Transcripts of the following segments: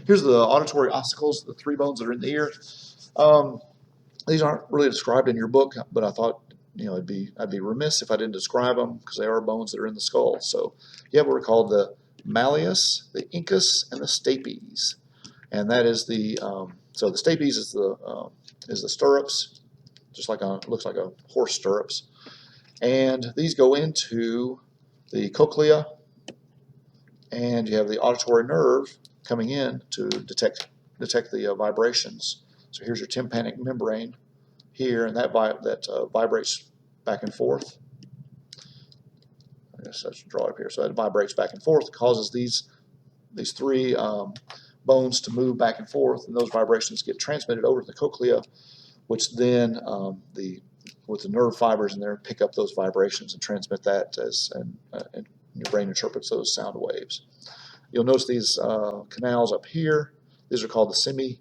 Here's the auditory ossicles, the three bones that are in the ear. These aren't really described in your book, but I thought, I'd be remiss if I didn't describe them because they are bones that are in the skull. So you have what are called the malleus, the incus, and the stapes, and that is the so the stapes is the stirrups, just like looks like a horse stirrups, and these go into the cochlea, and you have the auditory nerve coming in to detect the vibrations. So here's your tympanic membrane here, and that vibrates back and forth. I guess I should draw it up here. So that vibrates back and forth, causes these three bones to move back and forth, and those vibrations get transmitted over to the cochlea, which then with the nerve fibers in there pick up those vibrations and transmit that and your brain interprets those sound waves. You'll notice these canals up here. These are called the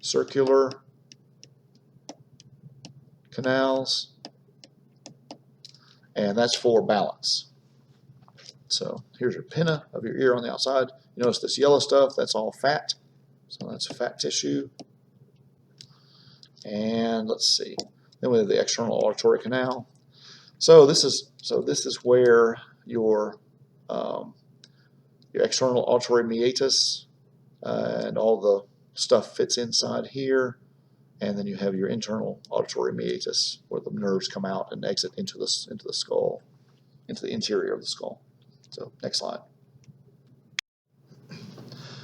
semicircular canals, and that's for balance. So here's your pinna of your ear on the outside. You notice this yellow stuff, that's all fat. So that's fat tissue. And let's see. Then we have the external auditory canal. So this is where your external auditory meatus and all the stuff fits inside here. And then you have your internal auditory meatus, where the nerves come out and exit into the skull, into the interior of the skull. So next slide.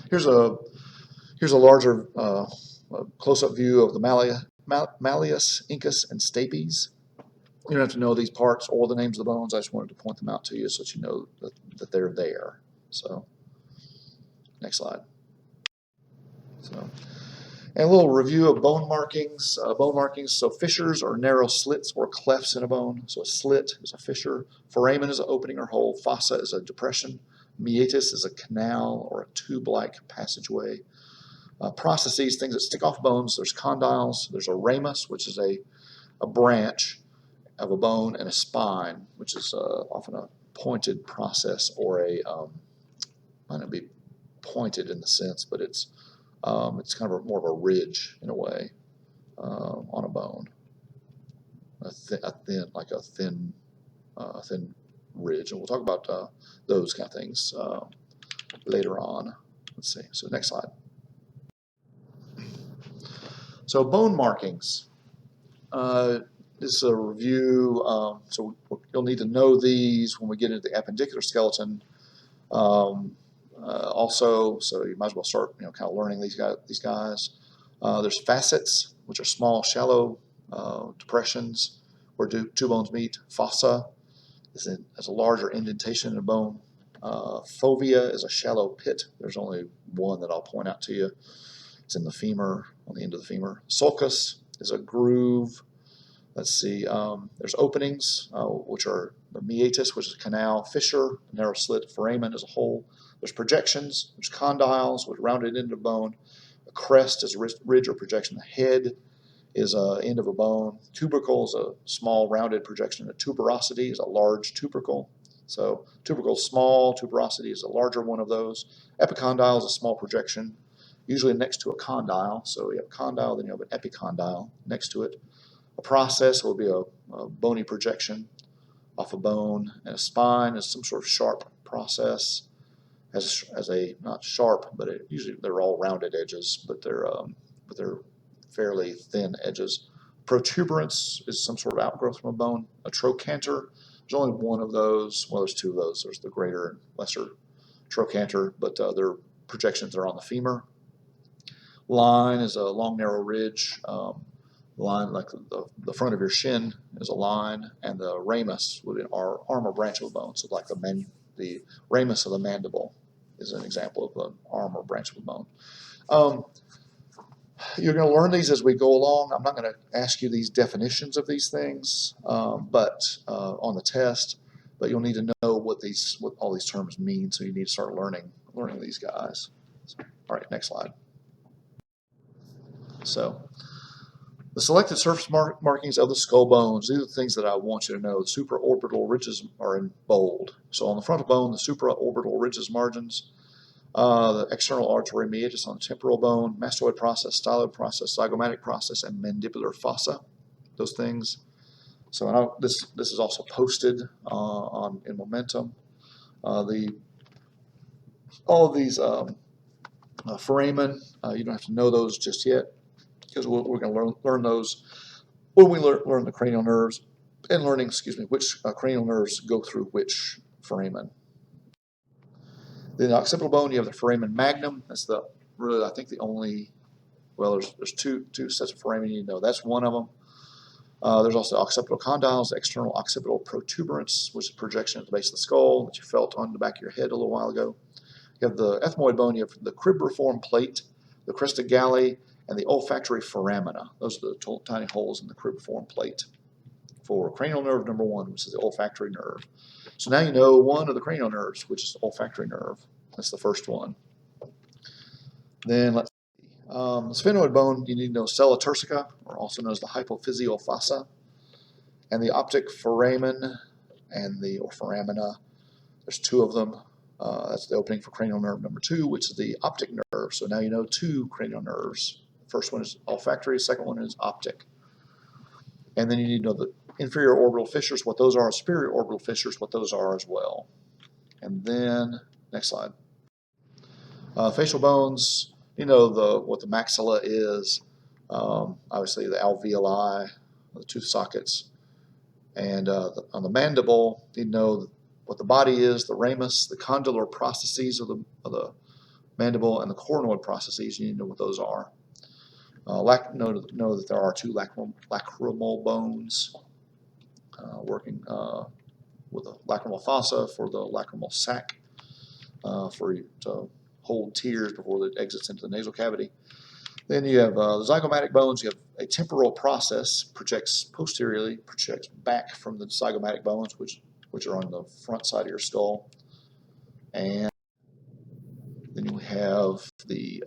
Here's a larger close-up view of the malleus, incus, and stapes. You don't have to know these parts or the names of the bones. I just wanted to point them out to you so that you know that they're there. So next slide. And a little review of bone markings. So fissures are narrow slits or clefts in a bone. So a slit is a fissure. Foramen is an opening or hole. Fossa is a depression. Meatus is a canal or a tube-like passageway. Processes, things that stick off bones. There's condyles. There's a ramus, which is a branch of a bone, and a spine, which is often a pointed process, or might not be pointed in the sense, but it's kind of more of a ridge in a way on a bone, a thin ridge, and we'll talk about those kind of things later on. Let's see. So next slide. So bone markings. This is a review. So you'll need to know these when we get into the appendicular skeleton. Also, so you might as well start, kind of learning these guys. There's facets, which are small, shallow depressions where two bones meet. Fossa has a larger indentation in a bone. Fovea is a shallow pit. There's only one that I'll point out to you. It's in the femur, on the end of the femur. Sulcus is a groove. Let's see. There's openings, which are the meatus, which is a canal. Fissure, narrow slit. Foramen is a hole. There's projections. There's condyles, which rounded end of bone. A crest is a ridge or projection. The head is an end of a bone. Tubercle is a small rounded projection. A tuberosity is a large tubercle. So tubercle is small. Tuberosity is a larger one of those. Epicondyle is a small projection, usually next to a condyle. So you have a condyle, then you have an epicondyle next to it. A process will be a bony projection off a bone, and a spine is some sort of sharp process. As a not sharp, but usually they're all rounded edges, but they're fairly thin edges. Protuberance is some sort of outgrowth from a bone. A trochanter, there's only one of those. Well, there's two of those. There's the greater and lesser trochanter, but their projections are on the femur. Line is a long, narrow ridge. Line, like the front of your shin, is a line, and the ramus would be an arm or branch of a bone. So like the ramus of the mandible is an example of an arm or branch of a bone. You're going to learn these as we go along. I'm not going to ask you these definitions of these things, but on the test. But you'll need to know what all these terms mean. So you need to start learning these guys. All right, next slide. So the selected surface markings of the skull bones, these are the things that I want you to know. The supraorbital ridges are in bold. So on the front of bone, the supraorbital ridges margins, The external auditory meatus on the temporal bone, mastoid process, styloid process, zygomatic process, and mandibular fossa. Those things. So this is also posted in Momentum. All of these foramen, you don't have to know those just yet, because we're going to learn those when we learn the cranial nerves, and learning, which cranial nerves go through which foramen. Then the occipital bone, you have the foramen magnum. That's really, I think, the only, well, there's two sets of foramen you know. That's one of them. There's also occipital condyles, external occipital protuberance, which is projection at the base of the skull that you felt on the back of your head a little while ago. You have the ethmoid bone, you have the cribriform plate, the crista galli, and the olfactory foramina. Those are the tiny holes in the cribriform plate for cranial nerve number 1, which is the olfactory nerve. So now you know one of the cranial nerves, which is the olfactory nerve. That's the first one. Then let's see. The sphenoid bone, you need to know sella turcica, or also known as the hypophyseal fossa, and the optic foramen and or foramina. There's 2 of them. That's the opening for cranial nerve number 2, which is the optic nerve. So now you know 2 cranial nerves. First one is olfactory, second one is optic. And then you need to know the inferior orbital fissures, what those are, superior orbital fissures, what those are as well. And then, next slide. Facial bones, you know what the maxilla is, obviously the alveoli, the tooth sockets. And on the mandible, you know what the body is, the ramus, the condylar processes of the mandible, and the coronoid processes. You need to know what those are. Know that there are 2 lacrimal bones working with the lacrimal fossa for the lacrimal sac to hold tears before it exits into the nasal cavity. Then you have the zygomatic bones. You have a temporal process, projects posteriorly, projects back from the zygomatic bones, which are on the front side of your skull. And then you have the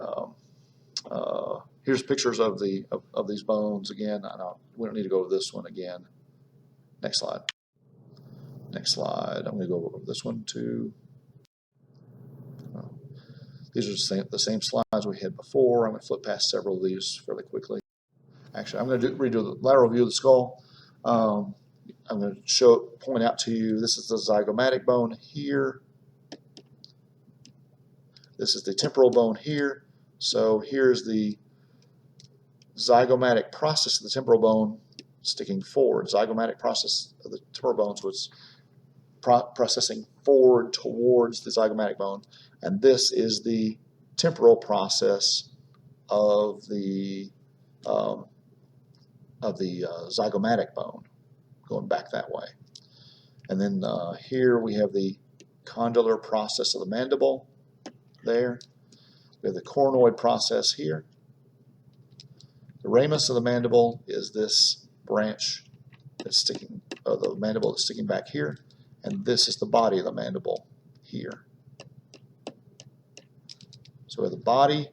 here's pictures of these bones again. We don't need to go over this one again. Next slide. Next slide. I'm going to go over this one too. These are the same slides we had before. I'm going to flip past several of these fairly quickly. Actually, I'm going to redo the lateral view of the skull. I'm going to point out to you, this is the zygomatic bone here. This is the temporal bone here. So here's the zygomatic process of the temporal bone sticking forward. Zygomatic process of the temporal bones was processing forward towards the zygomatic bone, and this is the temporal process of the zygomatic bone going back that way. And then here we have the condylar process of the mandible there. We have the coronoid process here. The ramus of the mandible is this branch that's sticking, the mandible is sticking back here, and this is the body of the mandible here. So we have the body,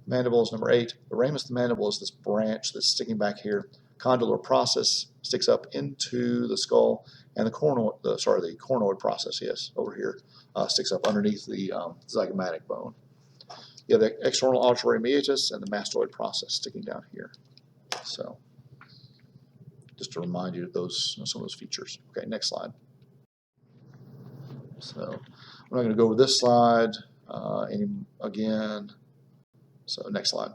mandible is number 8. The ramus of the mandible is this branch that's sticking back here. Condylar process sticks up into the skull, and the coronoid process, yes, over here, sticks up underneath the zygomatic bone. You have the external auditory meatus and the mastoid process sticking down here. So, just to remind you of some of those features. Okay, next slide. So, I'm not going to go over this slide again. So, next slide.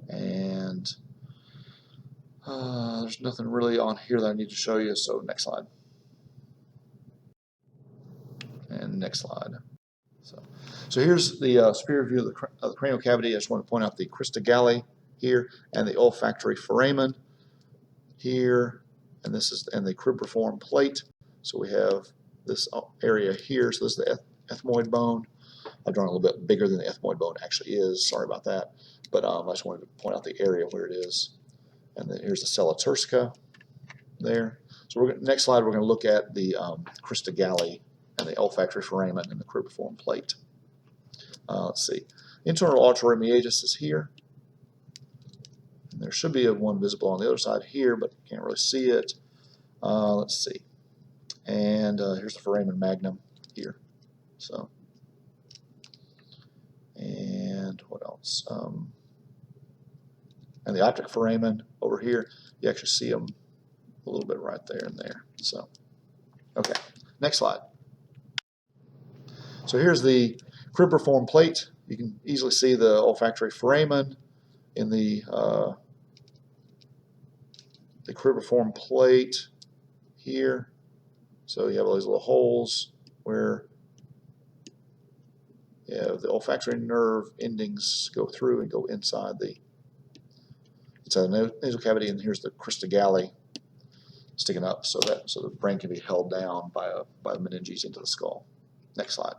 And there's nothing really on here that I need to show you. So, next slide. And next slide. So here's the superior view of the cranial cavity. I just want to point out the crista galli here and the olfactory foramen here, and the cribriform plate. So we have this area here. So this is the ethmoid bone. I've drawn a little bit bigger than the ethmoid bone actually is. Sorry about that, but I just wanted to point out the area where it is. And then here's the sella turcica there. So next slide we're going to look at the crista galli and the olfactory foramen and the cribriform plate. Let's see. Internal auditory meatus is here. And there should be one visible on the other side here, but you can't really see it. Let's see. And here's the foramen magnum here. So, and what else? And the optic foramen over here, you actually see them a little bit right there and there. So, okay, next slide. So here's the cribriform plate. You can easily see the olfactory foramen in the cribriform plate here. So you have all these little holes where the olfactory nerve endings go through and go inside the nasal cavity, and here's the crista galli sticking up so the brain can be held down by the meninges into the skull. Next slide.